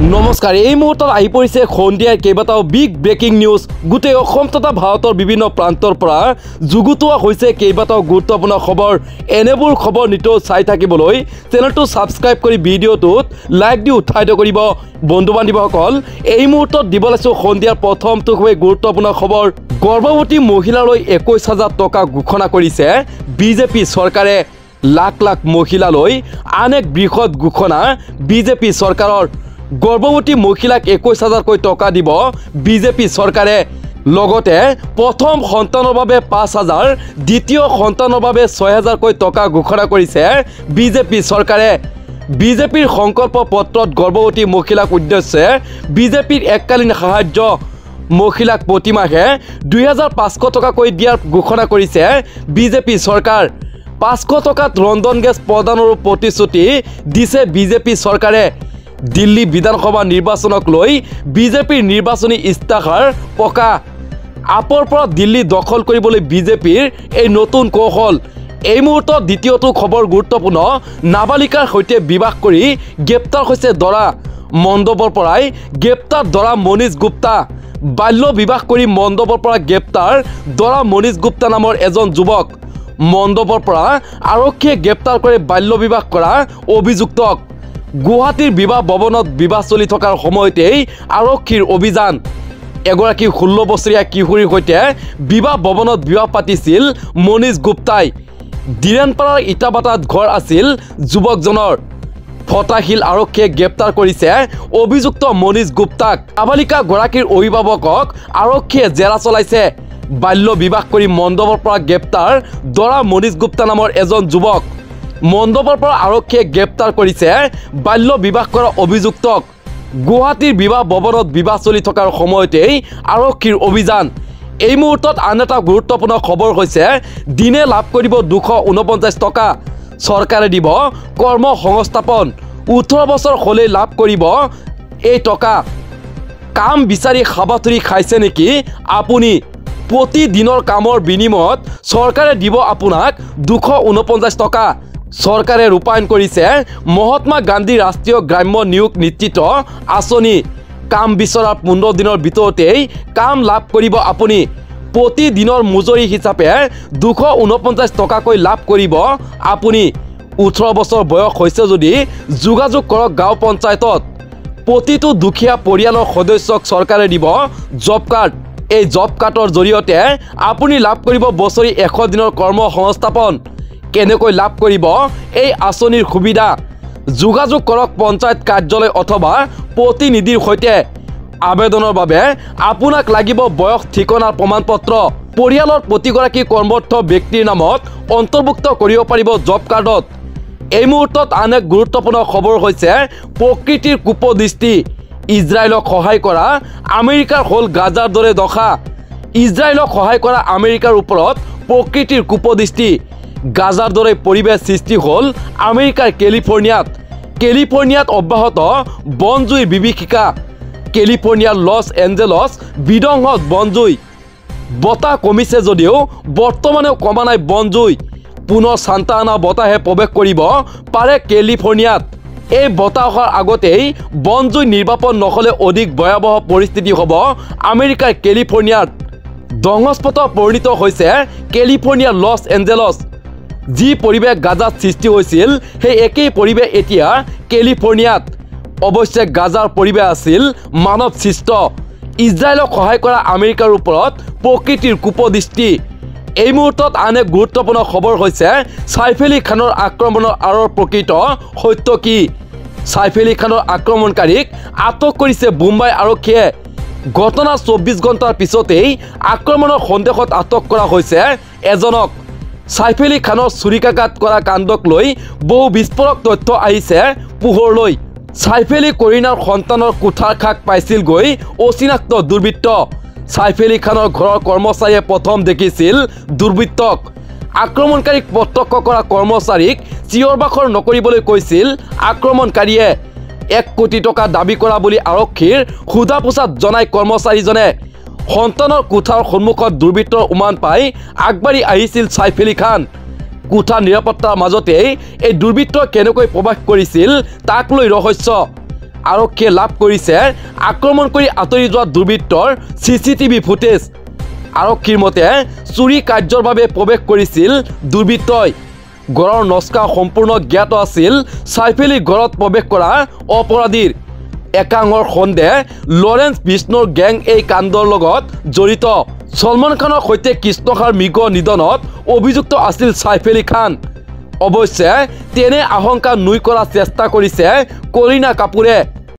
নমস্কাৰ এই মুহূৰ্তত আহি পৰিছে সন্ধিয়াৰ কেইবাটাও বিগ ব্ৰেকিং নিউজ গোটেই অসম তথা ভাৰতৰ বিভিন্ন প্ৰান্তৰ পৰা যুগুতোৱা হৈছে কেইবাটাও গুৰুত্বপূৰ্ণ খবৰ এনেবোৰ খবৰ নিতৌ চাই থাকিবলৈ চেনেলটো সাবস্ক্ৰাইব কৰি ভিডিঅ'টোত লাইক দি উৎসাহিত কৰিব বন্ধু বান্ধৱীসকল এই মুহূৰ্তত দিব লৈছো সন্ধিয়াৰ প্ৰথমটো খুবেই গুৰুত্বপূৰ্ণ খবৰ গৰ্ভৱতী মহিলালৈ 21,000 টকা ঘোষণা কৰিছে বিজেপি চৰকাৰে লাখ লাখ মহিলালৈ আন এক বৃহৎ ঘোষণা বিজেপি চৰকাৰৰ গৰ্ভৱতী মহিলাক 21,000 টকা দিব বিজেপি চৰকাৰে লগতে প্ৰথম সন্তানৰ বাবে 5,000 দ্বিতীয় সন্তানৰ বাবে 6,000 টকা ঘোষণা কৰিছে বিজেপি চৰকাৰে বিজেপিৰ সংকল্প পত্ৰত গৰ্ভৱতী মহিলাক উদ্দেশ্যে বিজেপিৰ এককালীন সাহায্য মহিলাক প্ৰতিমাহে 2,500 টকাকৈ দিয়াৰ ঘোষণা কৰিছে বিজেপি চৰকাৰ 500 টকাত ৰন্ধন গেছ প্ৰদানৰ প্ৰতিশ্ৰুতি দিছে বিজেপি চৰকাৰে দিল্লী বিধানসভা নিৰ্বাচনক লৈ বিজেপিৰ নিৰ্বাচনী ইস্তাহাৰ পকা আপৰ পৰা দিল্লী দখল কৰিবলৈ বিজেপিৰ এই নতুন কৌশল এই মুহূৰ্তত দ্বিতীয়টো খবৰ গুৰুত্বপূৰ্ণ নাবালিকাৰ সৈতে বিবাহ কৰি গ্ৰেপ্তাৰ হৈছে দৰা মণ্ডপৰ পৰাই গ্ৰেপ্তাৰ দৰা মনীষ গুপ্তা বাল্য বিবাহ কৰি মণ্ডপৰ পৰা গ্ৰেপ্তাৰ দৰা মনীষ গুপ্তা নামৰ এজন যুৱক মণ্ডপৰ পৰা আৰক্ষীয়ে গ্ৰেপ্তাৰ কৰি বাল্য বিবাহ কৰা অভিযুক্তক গুৱাহাটীৰ বিবাহ ভৱনত বিবাহ চলি থকাৰ সময়তেই আৰক্ষীৰ অভিযান এগৰাকী 16 বছৰীয়া কিশোৰীৰ সৈতে বিবাহ ভৱনত বিবাহ পাতিছিল মনীষ গুপ্তাই দিৰেনপাৰাৰ ইটাবাটাত ঘৰ আছিল যুৱকজনৰ ফটাশিল আৰক্ষীয়ে গ্ৰেপ্তাৰ কৰিছে অভিযুক্ত মনীষ গুপ্তাক নাবালিকা গৰাকীৰ অভিভাৱকক আৰক্ষীয়ে জেৰা চলাইছে বাল্য বিবাহ কৰি মণ্ডপৰ পৰা গ্ৰেপ্তাৰ দৰা মনীষ গুপ্তা নামৰ এজন যুৱক মণ্ডপৰ পৰা আৰক্ষীয়ে গ্ৰেপ্তাৰ কৰিছে বাল্য বিবাহ কৰা অভিযুক্তক গুৱাহাটীৰ বিবাহ ভৱনত বিবাহ চলি থকাৰ সময়তেই আৰক্ষীৰ অভিযান এই মুহূৰ্তত আন এটা গুৰুত্বপূৰ্ণ খবৰ হৈছে দিনে লাভ কৰিব 249 টকা চৰকাৰে দিব কৰ্ম সংস্থাপন 18 বছৰ হ'লে লাভ কৰিব এই টকা কাম বিচাৰি খাবাথুৰি খাইছে নেকি আপুনি প্ৰতিদিনৰ কামৰ বিনিময়ত চৰকাৰে দিব আপোনাক 249 টকা চৰকাৰে ৰূপায়ণ কৰিছে মহাত্মা গান্ধী ৰাষ্ট্ৰীয় গ্ৰাম্য নিয়োগ নেতৃত্ব আঁচনি কাম বিচৰাৰ 15 দিনৰ ভিতৰতেই কাম লাভ কৰিব আপুনি প্ৰতিদিনৰ মজুৰি হিচাপে 249 টকাকৈ লাভ কৰিব আপুনি 18 বছৰ বয়স হৈছে যদি যোগাযোগ কৰক গাঁও পঞ্চায়তত প্ৰতিটো দুখীয়া পৰিয়ালৰ সদস্যক চৰকাৰে দিব জব কাৰ্ড এই জব কাৰ্ডৰ জৰিয়তে আপুনি লাভ কৰিব বছৰি 100 দিনৰ কৰ্ম সংস্থাপন কেনেকৈ লাভ কৰিব এই আঁচনিৰ সুবিধা যোগাযোগ কৰক পঞ্চায়ত কাৰ্যালয় অথবা প্ৰতিনিধিৰ সৈতে আবেদনৰ বাবে আপোনাক লাগিব বয়স ঠিকনাৰ প্ৰমাণপত্ৰ পৰিয়ালৰ প্ৰতিগৰাকী কৰ্মৰত ব্যক্তিৰ নামত অন্তৰ্ভুক্ত কৰিব পাৰিব জব কাৰ্ডত এই মুহূৰ্তত আন এক গুৰুত্বপূৰ্ণ খবৰ হৈছে প্ৰকৃতিৰ কুপদৃষ্টি ইজৰাইলক সহায় কৰা আমেৰিকাৰ হ'ল গাজাৰ দৰে দশা ইজৰাইলক সহায় কৰা আমেৰিকাৰ ওপৰত প্ৰকৃতিৰ কুপদৃষ্টি গাজাৰ দৰে পৰিৱেশ সৃষ্টি হ'ল আমেৰিকাৰ কেলিফৰ্ণিয়াত অব্যাহত বনজুইৰ বিভীষিকা কেলিফৰ্ণিয়াৰ লছ এঞ্জেলছ বিধ্বংসত বনজুই বতাহ কমিছে যদিও বৰ্তমানেও কমা নাই বনজুই পুনৰ চান্তা আনা বতাহে প্ৰৱেশ কৰিব পাৰে কেলিফৰ্ণিয়াত এই বতাহৰ আগতেই বনজুই নিৰ্বাপন নহ'লে অধিক ভয়াৱহ পৰিস্থিতি হ'ব আমেৰিকাৰ কেলিফৰ্ণিয়াত ধ্বংসস্পত পৰিণত হৈছে কেলিফৰ্ণিয়াৰ লছ এঞ্জেলছ যি পৰিৱেশ গাজাত সৃষ্টি হৈছিল সেই একেই পৰিৱেশ এতিয়া কেলিফৰ্ণিয়াত অৱশ্যে গাজাৰ পৰিৱেশ আছিল মানৱ সৃষ্ট ইজৰাইলক সহায় কৰা আমেৰিকাৰ ওপৰত প্ৰকৃতিৰ কুপদৃষ্টি এই মুহূৰ্তত আন এক গুৰুত্বপূৰ্ণ খবৰ হৈছে সাইফ আলী খানৰ আক্ৰমণৰ আঁৰৰ প্ৰকৃত সত্য কি সাইফ আলী খানৰ আক্ৰমণকাৰীক আটক কৰিছে মুম্বাই আৰক্ষীয়ে ঘটনাৰ 24 ঘণ্টাৰ পিছতেই আক্ৰমণৰ সন্দেহত আটক কৰা হৈছে এজনক সাইফ আলী খানৰ চুৰিকাঘাত কৰা কাণ্ডক লৈ বহু বিস্ফোৰক তথ্য আহিছে পোহৰলৈ সাইফ আলী কৰিনাৰ সন্তানৰ কোঠাৰ খাক পাইছিল গৈ অচিনাক্ত দুৰ্বৃত্ত সাইফ আলী খানৰ ঘৰৰ কৰ্মচাৰীয়ে প্ৰথম দেখিছিল দুৰ্বৃত্তক আক্ৰমণকাৰীক প্ৰত্যক্ষ কৰা কৰ্মচাৰীক চিঞৰ বাখৰ নকৰিবলৈ কৈছিল আক্ৰমণকাৰীয়ে 1 কোটি টকা দাবী কৰা বুলি আৰক্ষীৰ সোধা পোছাত জনাই কৰ্মচাৰীজনে সন্তানৰ কোঠাৰ সন্মুখত দুৰ্বৃত্তৰ উমান পাই আগবাঢ়ি আহিছিল সাইফ আলী খান কোঠা নিৰাপত্তাৰ মাজতেই এই দুৰ্বৃত্তই কেনেকৈ প্ৰৱেশ কৰিছিল তাক লৈ ৰহস্য আৰক্ষীয়ে লাভ কৰিছে আক্ৰমণ কৰি আঁতৰি যোৱা দুৰ্বৃত্তৰ CCTV ফুটেজ। আৰক্ষীৰ মতে চুৰি কাৰ্যৰ বাবে প্ৰৱেশ কৰিছিল দুৰ্বৃত্তই। গড়ৰ নস্কা সম্পূৰ্ণ জ্ঞাত আছিল চাইফেলি গড়ত প্ৰৱেশ কৰা অপৰাধীৰ। একাংশৰ সন্দেহ লৰেন্স বিষ্ণুৰ গেং এই কাণ্ডৰ লগত জড়িত। সলমান খানৰ সৈতে কৃষ্ণসাৰ মৃগ নিধনত অভিযুক্ত আছিল সাইফ আলী খান। অৱশ্যে তেনে আশংকা নুই কৰাৰ চেষ্টা কৰিছে কৰীনা কাপুৰে।